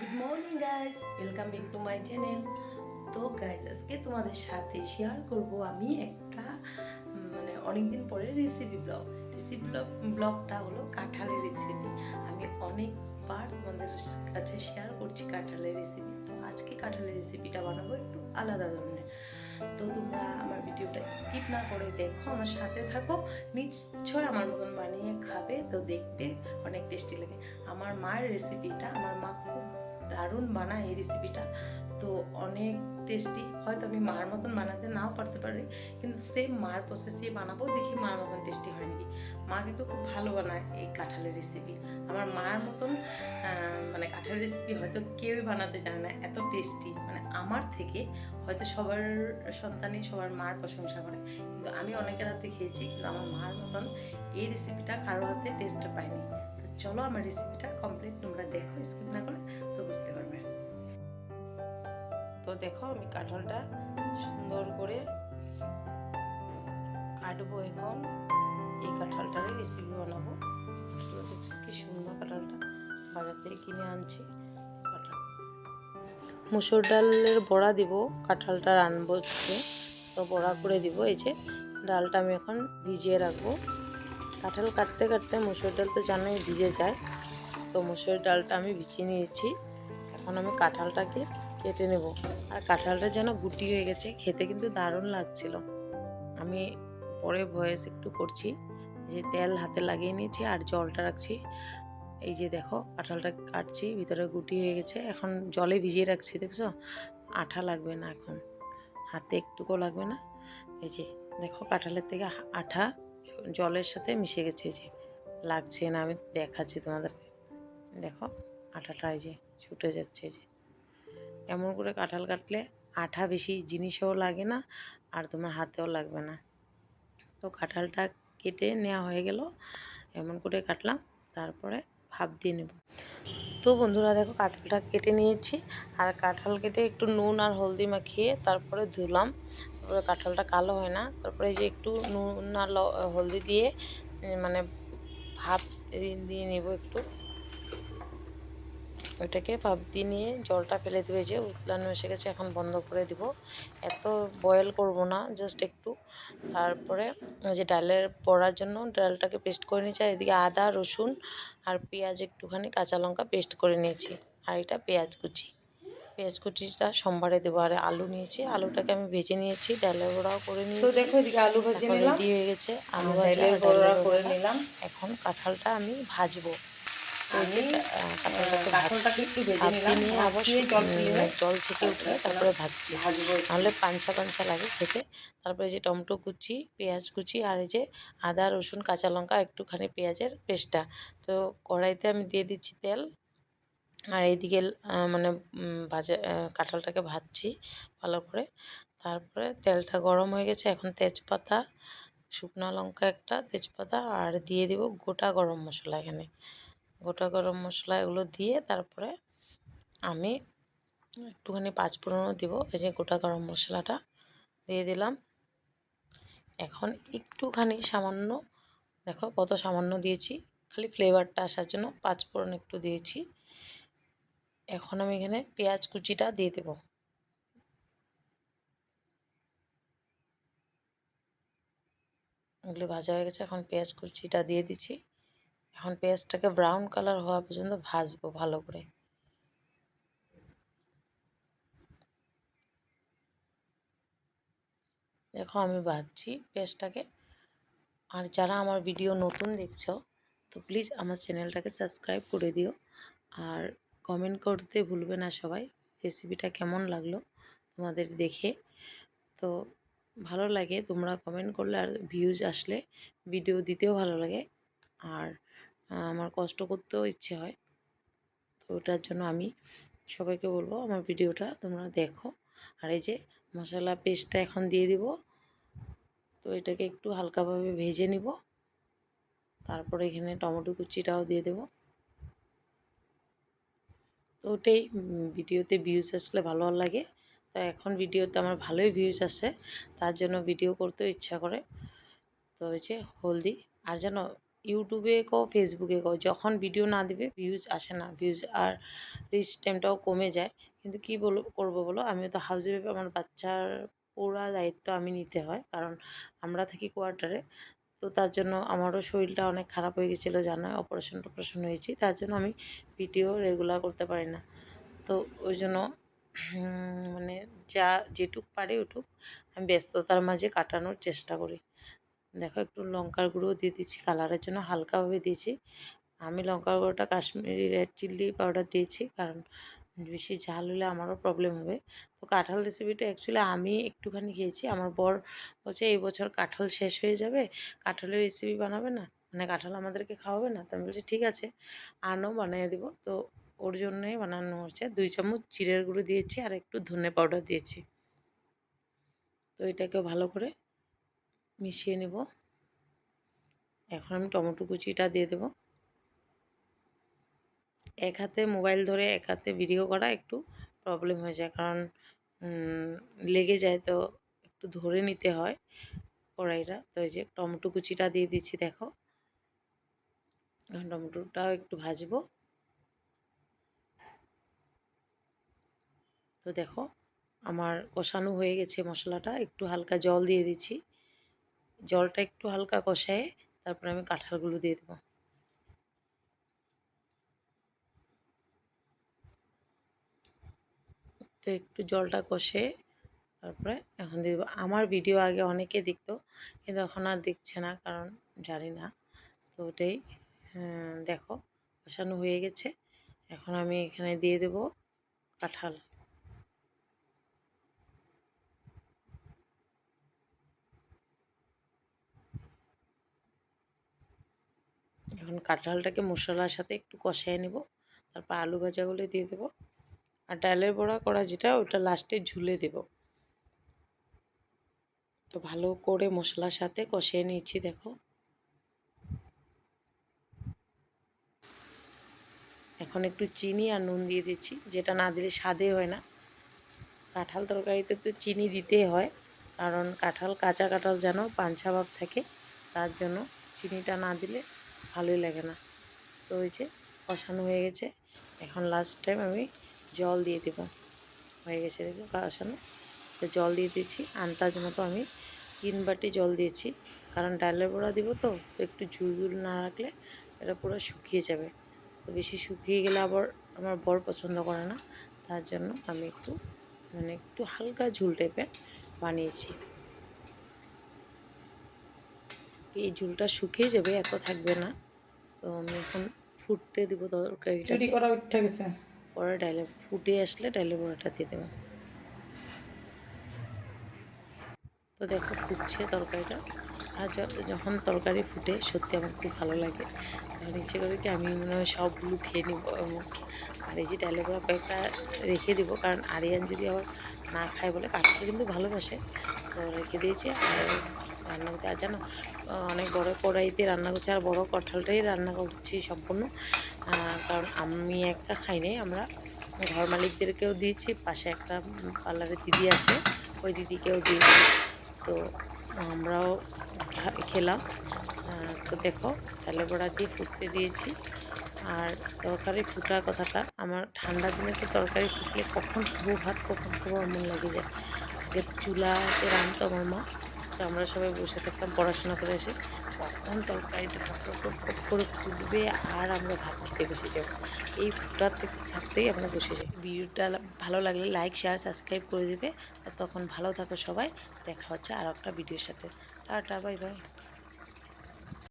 Good morning guys, welcome back to my channel. তো guys, আজকে তোমাদের সাথে শেয়ার করব আমি একটা অনেকদিন পরে রেসিপি ব্লগটা হলো কাঁঠালের রেসিপি। আমি অনেকবার তোমাদের কাছে শেয়ার করছি কাঁঠালের রেসিপি। তো আজকে কাঁঠালের রেসিপিটা বানাবো একটু আলাদা ধরনের। তো তোমরা আমার ভিডিওটা স্কিপ না করে দেখো, আমার সাথে থাকো, নিশ্চয় আমার মতন বানিয়ে খাবে। তো দেখতে অনেক টেস্টি লাগে। আমার মায়ের রেসিপিটা, আমার মা খুব দারুণ বানায় এই রেসিপিটা। তো অনেক টেস্টি। হয়তো আমি মার মতন বানাতে নাও পারতে পারি, কিন্তু সেম মার প্রসেসে বানাবো, দেখি মার মতন টেস্টি হয় নাকি। মা কিন্তু খুব ভালো বানায় এই কাঁঠালের রেসিপি। আমার মার মতন কাঁঠালের রেসিপি হয়তো কেউই বানাতে জানে না, এত টেস্টি। আমার থেকে হয়তো সবার সন্তানই সবার মার প্রশংসা করে, কিন্তু আমি অনেকের হাতে খেয়েছি, কিন্তু আমার মার মতন এই রেসিপিটা কারো হাতে টেস্ট পাইনি। তো চলো আমার রেসিপিটা কমপ্লিট তোমরা দেখো, স্কিপ না করে, তো বুঝতে পারবে। তো দেখো, আমি কাঁঠালটা সুন্দর করে কাটবো এখন। এই কাঁঠালটারে রেসিপি বানাবো। দেখছি কি সুন্দর কাঁঠালটা, বাজার থেকে কিনে আনছি। কাঁঠাল মুসুর ডালের বড়া দিব, কাঁঠালটা রানবো। তো বড়া করে দিব। এই যে ডালটা আমি এখন ভিজিয়ে রাখবো। কাঁঠাল কাটতে কাটতে মুসুর ডাল তো জানোই ভিজে যায়। তো মুসুর ডালটা আমি ভিজিয়ে নিয়েছি। এখন আমি কাঁঠালটাকে কেটে নেব। আর কাঁঠালটা যেন গুটি হয়ে গেছে, খেতে কিন্তু দারুণ লাগছিল। আমি পরে ভয়েস একটু করছি, যে তেল হাতে লাগিয়ে নিয়েছি আর জলটা রাখছি। এই যে দেখো, কাঁঠালটা কাটছি, ভিতরে গুটি হয়ে গেছে। এখন জলে ভিজিয়ে রাখছি, দেখছো? আঠা লাগবে না, এখন হাতে একটুকু লাগবে না। এই যে দেখো, কাঁঠালের থেকে আঠা জলের সাথে মিশে গেছে। এই যে লাগছে না, আমি দেখাচ্ছি তোমাদেরকে। দেখো আঠাটা এই যে ছুটে যাচ্ছে। যে এমন করে কাঁঠাল কাটলে আঠা বেশি জিনিসেও লাগে না, আর তোমার হাতেও লাগবে না। তো কাঁঠালটা কেটে নেওয়া হয়ে গেল, এমন করে কাটলাম, তারপরে ভাপ দিয়ে নেব। তো বন্ধুরা দেখো, কাঁঠালটা কেটে নিয়েছি। আর কাঁঠাল কেটে একটু নুন আর হলদি মাখিয়ে তারপরে ধুলাম। তারপরে কাঁঠালটা কালো হয় না। তারপরে যে একটু নুন আর হলদি দিয়ে ভাপ দিয়ে নেব একটু। ওইটাকে ভাপ দিয়ে নিয়ে জলটা ফেলে দেবে। যে উতলানো এসে গেছে, এখন বন্ধ করে দিব। এত বয়েল করব না, জাস্ট একটু। তারপরে যে ডালের বড়ার জন্য ডালটাকে পেস্ট করে নিয়েছি। আর এদিকে আদা, রসুন আর পেঁয়াজ, একটুখানি কাঁচা লঙ্কা পেস্ট করে নিয়েছি। আর এটা পেঁয়াজ কুচিটা সম্বারে দেবো। আর আলু নিয়েছি, আলুটাকে আমি ভেজে নিয়েছি, ডালের বড়াও করে নিয়েছি। তো দেখো, এদিকে আলু ভেজে এখন নিলাম, রেডি হয়ে গেছে আলু ভাজা ডালের আর বড়া ডালের করে বড়াটা। নিলাম। এখন কাঁঠালটা আমি ভাজবো। তো এই আমি যে কাঁঠালটাকে কাঁঠালটাকে ভাজছি, একটু ভেজে ভাপ দিয়ে নিলাম, নিয়ে ভাপ আবার দিয়ে জল ফেলে জল ছেঁকে উঠিয়ে তারপরে ভাজছি, ভাজবো একটু। নাহলে পাঞ্চা পাঞ্চা লাগে খেতে। তারপরে যে টমেটো কুচি, পেঁয়াজ কুচি, আর এই যে আদা, রসুন, কাঁচা লঙ্কা, একটুখানি পেঁয়াজের পেস্টটা। তো কড়াইতে আমি দিয়ে দিচ্ছি তেল। আর এইদিকে ভাজা কাঁঠালটাকে ভাজছি ভালো করে। তারপরে তেলটা গরম হয়ে গেছে, এখন তেজপাতা, শুকনো লঙ্কা একটা, তেজপাতা, আর দিয়ে দিব গোটা গরম মশলা। এখানে গোটা গরম মশলা এগুলো দিয়ে তারপরে আমি একটুখানি পাঁচফোড়নও দিব। এই যে গোটা গরম মশলাটা দিয়ে দিলাম। এখন একটুখানি সামান্য, দেখো কত সামান্য দিয়েছি, খালি ফ্লেভারটা আসার জন্য পাঁচফোড়ন একটু দিয়েছি। এখন আমি এখানে পেঁয়াজ কুচিটা দিয়ে দেব। এগুলো ভাজা হয়ে গেছে, এখন পেঁয়াজ কুচিটা দিয়ে দিচ্ছি। এখন পেঁয়াজটাকে ব্রাউন কালার হওয়া পর্যন্ত ভাজবো ভালো করে। দেখো আমি ভাজছি পেঁয়াজটাকে। আর যারা আমার ভিডিও নতুন দেখছো, তো প্লিজ আমার চ্যানেলটাকে সাবস্ক্রাইব করে দিও। আর কমেন্ট করতে ভুলবে না সবাই, রেসিপিটা কেমন লাগলো তোমাদের দেখে। তো ভালো লাগে তোমরা কমেন্ট করলে, আর ভিউজ আসলে ভিডিও দিতেও ভালো লাগে। আর আমার কষ্ট করতেও ইচ্ছে হয়। তো ওটার জন্য আমি সবাইকে বলবো আমার ভিডিওটা তোমরা দেখো। আর এই যে মশলা পেস্টটা এখন দিয়ে দিব। তো এটাকে একটু হালকাভাবে ভেজে নিব। তারপরে এখানে টমেটো কুচিটাও দিয়ে দেব। তো ওটাই, ভিডিওতে ভিউজ আসলে ভালো লাগে। তো এখন ভিডিওতে আমার ভালোই ভিউজ আসে, তার জন্য ভিডিও করতেও ইচ্ছা করে। তো ওই যে হলদি, আর যেন ইউটিউবে কও ফেসবুকে কও, যখন ভিডিও না দিবে ভিউজ আসে না, ভিউজ আর রিচ টাইমটাও কমে যায়। কিন্তু কি করবো বলো, আমিও তো হাউস ওয়াইফ, আমার বাচ্চার পুরা দায়িত্ব আমি নিতে হয়, কারণ আমরা থাকি কোয়ার্টারে। তো তার জন্য আমারও শরীরটা অনেক খারাপ হয়ে গেছিলো, জানায় অপারেশন হয়েছি, তার জন্য আমি ভিডিও রেগুলার করতে পারি না। তো ওই জন্য মানে যেটুক পারি ওটুক আমি ব্যস্ততার মাঝে কাটানোর চেষ্টা করি। দেখো একটু লঙ্কার গুঁড়ো দিয়ে দিচ্ছি, কালারের জন্য হালকাভাবে দিয়েছি। আমি লঙ্কার গুঁড়োটা কাশ্মীরি রেড চিলি পাউডার দিয়েছি, কারণ বেশি ঝাল হলে আমারও প্রবলেম হবে। তো কাঁঠাল রেসিপিটা অ্যাকচুয়ালি আমি একটুখানি খেয়েছি, আমার বর বলছে এই বছর কাঁঠাল শেষ হয়ে যাবে, কাঁঠালের রেসিপি বানাবে না, মানে কাঁঠাল আমাদেরকে খাওয়াবে না। তো আমি বলছি ঠিক আছে আনো, বানিয়ে দেবো। তো ওর জন্যই বানানো হচ্ছে। 2 চামচ জিরের গুঁড়ো দিয়েছি আর একটু ধনে পাউডার দিয়েছি। তো এটাকে ভালো করে মিশিয়ে নেব। এখন আমি টমেটো কুচিটা দিয়ে দেব। এক হাতে মোবাইল ধরে এক হাতে ভিডিও করা একটু প্রবলেম হয়ে যায়, কারণ লেগে যায়, তো একটু ধরে নিতে হয় কড়াইটা। তো এই যে টমেটো কুচিটা দিয়ে দিচ্ছি, দেখো টমেটোটাও একটু ভাজবো। তো দেখো আমার কষানো হয়ে গেছে মশলাটা, একটু হালকা জল দিয়ে দিচ্ছি। জলটা একটু হালকা কষায় তারপরে আমি কাঁঠালগুলো দিয়ে দেবো। তো একটু জলটা কষে তারপরে এখন দিয়ে দেবো। আমার ভিডিও আগে অনেকে দেখতো, কিন্তু এখন আর দেখছে না, কারণ জানি না। তো ওটাই দেখো কষানো হয়ে গেছে। এখন আমি এখানে দিয়ে দেব কাঁঠাল। এখন কাঁঠালটাকে মশলার সাথে একটু কষায় নেব, তারপর আলু ভাজাগুলো দিয়ে দেবো। আর ডালের বড়া করা যেটা, ওটা লাস্টে ঝুলে দেব। তো ভালো করে মশলার সাথে কষিয়ে নিচ্ছি, দেখো এখন একটু চিনি আর নুন দিয়ে দিচ্ছি, যেটা না দিলে স্বাদে হয় না। কাঁঠাল তরকারিতে তো চিনি দিতেই হয়, কারণ কাঁচা কাঁঠাল যেন পাঞ্ছা ভাব থাকে, তার জন্য চিনিটা না দিলে ভালোই লাগে না। তো ওই যে কষানো হয়ে গেছে, এখন লাস্ট টাইম আমি জল দিয়ে দেব। হয়ে গেছে দেখো কষানো। তো জল দিয়ে দিচ্ছি আন্দাজ মতো, আমি 3 বাটি জল দিয়েছি, কারণ ডালের বড়া দিব। তো একটু ঝুল না রাখলে এটা পুরো শুকিয়ে যাবে। তো বেশি শুকিয়ে গেলে আবার আমার বর পছন্দ করে না, তার জন্য আমি একটু হালকা ঝুল টাইপের বানিয়েছি। এই ঝুলটা শুকিয়ে যাবে, এত থাকবে না। তো আমি এখন ফুটতে দেবো তরকারিটা, পরে ডালে ফুটে আসলে ডালের বড়াটা দিয়ে দেবো। তো দেখো ফুটছে তরকারিটা। আর যখন তরকারি ফুটে সত্যি আমার খুব ভালো লাগে, তখন ইচ্ছে করে কি আমি মনে হয় সবগুলো খেয়ে নিব। আর এই যে ডালের বড়া কয়েকটা রেখে দিব, কারণ আরিয়ান যদি আবার না খায় বলে, কাঁঠাল কিন্তু ভালোবাসে, তো রেখে দিয়েছি। আর রান্না করছি, আর জানো অনেক বড় কড়াইতে রান্না করছি, আর বড় কাঁঠালটাই রান্না করছি সম্পূর্ণ। কারণ আমি একা খাই নাই, আমরা ঘর মালিকদেরকেও দিয়েছি, পাশে একটা পার্লারে দিদি আসে, ওই দিদিকেও দিয়েছি। তো আমরাও খেলাম। তো দেখো ডালের বড়া দিয়ে ফুটতে দিয়েছি। আর তরকারি ফুটা কথাটা, আমার ঠান্ডা দিনে তো তরকারি ফুটলে কখন খাবো ভাত, কখন খাবো এমন লাগে যায়। আগে চুলাতে রাঁধতো আমার মা, তো আমরা সবাই বসে থাকতাম পড়াশোনা করে এসে, কখন তরকারিটা টপ করে ফুটবে আর আমরা ভাত খেতে বসে যাব। এই ফুটাতে থাকতেই আমরা বসে যাই। ভিডিওটা ভালো লাগলে লাইক শেয়ার সাবস্ক্রাইব করে দেবে। আর তখন ভালো থাকো সবাই, দেখা হচ্ছে আর একটা ভিডিওর সাথে। Tata bye bye.